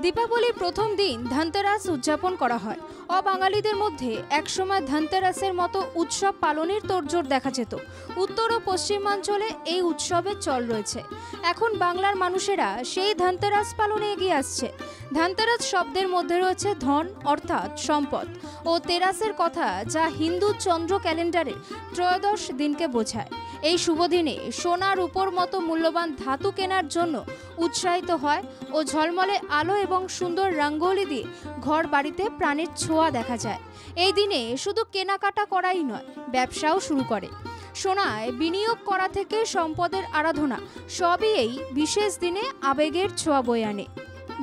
দীপাবলির প্রথম দিন ধনতেরাস উদযাপন করা হয়। অবাঙালিদের মধ্যে একসময় ধনতেরাসের মতো উৎসব পালনের তোড়জোড় দেখা যেত। উত্তর ও পশ্চিমাঞ্চলে এই উৎসবের চল রয়েছে। এখন বাংলার মানুষেরা সেই ধনতেরাস পালনে এগিয়ে আসছে। ধনতেরাস শব্দের মধ্যে রয়েছে ধন অর্থাৎ সম্পদ ও তেরাসের কথা, যা হিন্দু চন্দ্র ক্যালেন্ডারের ত্রয়োদশ দিনকে বোঝায়। এই শুভ দিনে সোনার উপর মতো মূল্যবান ধাতু কেনার জন্য উৎসাহিত হয় ও ঝলমলে আলো এবং সুন্দর রঙ্গোলি দিয়ে ঘর বাড়িতে প্রাণের ছোঁয়া দেখা যায়। এই দিনে শুধু কেনাকাটা করাই নয়, ব্যবসাও শুরু করে। সোনায় বিনিয়োগ করা থেকে সম্পদের আরাধনা, সবই এই বিশেষ দিনে আবেগের ছোঁয়া বয়ে আনে।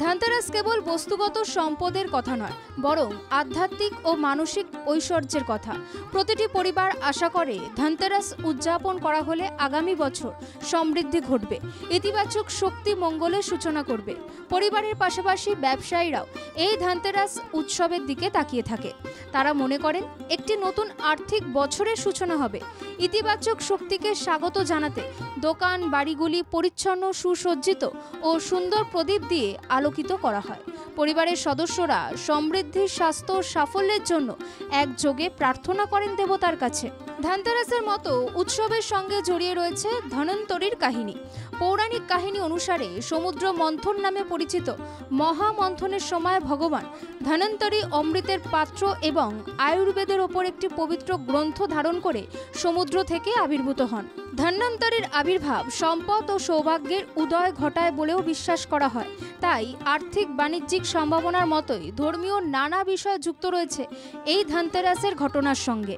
ধনতেরাস কেবল বস্তুগত সম্পদের কথা নয়, বরং আধ্যাত্মিক ও মানসিক ঐশ্বর্যের কথা। প্রতিটি পরিবার আশা করে ধনতেরাস উদযাপন করা হলে আগামী বছর সমৃদ্ধি ঘটবে, ইতিবাচক শক্তি মঙ্গলের সূচনা করবে। পরিবারের পাশাপাশি ব্যবসায়ীরাও এই ধনতেরাস উৎসবের দিকে তাকিয়ে থাকে। তারা মনে করেন একটি নতুন আর্থিক বছরের সূচনা হবে। ইতিবাচক শক্তিকে স্বাগত জানাতে দোকান বাড়িগুলি পরিচ্ছন্ন, সুসজ্জিত ও সুন্দর প্রদীপ দিয়ে আলোকিত করা হয়। পরিবারের সদস্যরা সমৃদ্ধি, স্বাস্থ্য ও সাফল্যের জন্য একযোগে প্রার্থনা করেন দেবতার কাছে। ধনতেরাসের মতো উৎসবের সঙ্গে জড়িয়ে রয়েছে ধন্বন্তরীর কাহিনী। পৌরাণিক কাহিনী অনুসারে সমুদ্র মন্থন নামে পরিচিত মহামন্থনের সময় ভগবান ধন্বন্তরী অমৃতের পাত্র এবং আয়ুর্বেদের ওপর একটি পবিত্র গ্রন্থ ধারণ করে সমুদ্র থেকে আবির্ভূত হন। ধন্বন্তরীর আবির্ভাব সম্পদ ও সৌভাগ্যের উদয় ঘটায় বলেও বিশ্বাস করা হয়। তাই আর্থিক বাণিজ্যিক সম্ভাবনার মতোই ধর্মীয় নানা বিষয় যুক্ত রয়েছে এই ধনতেরাসের ঘটনার সঙ্গে।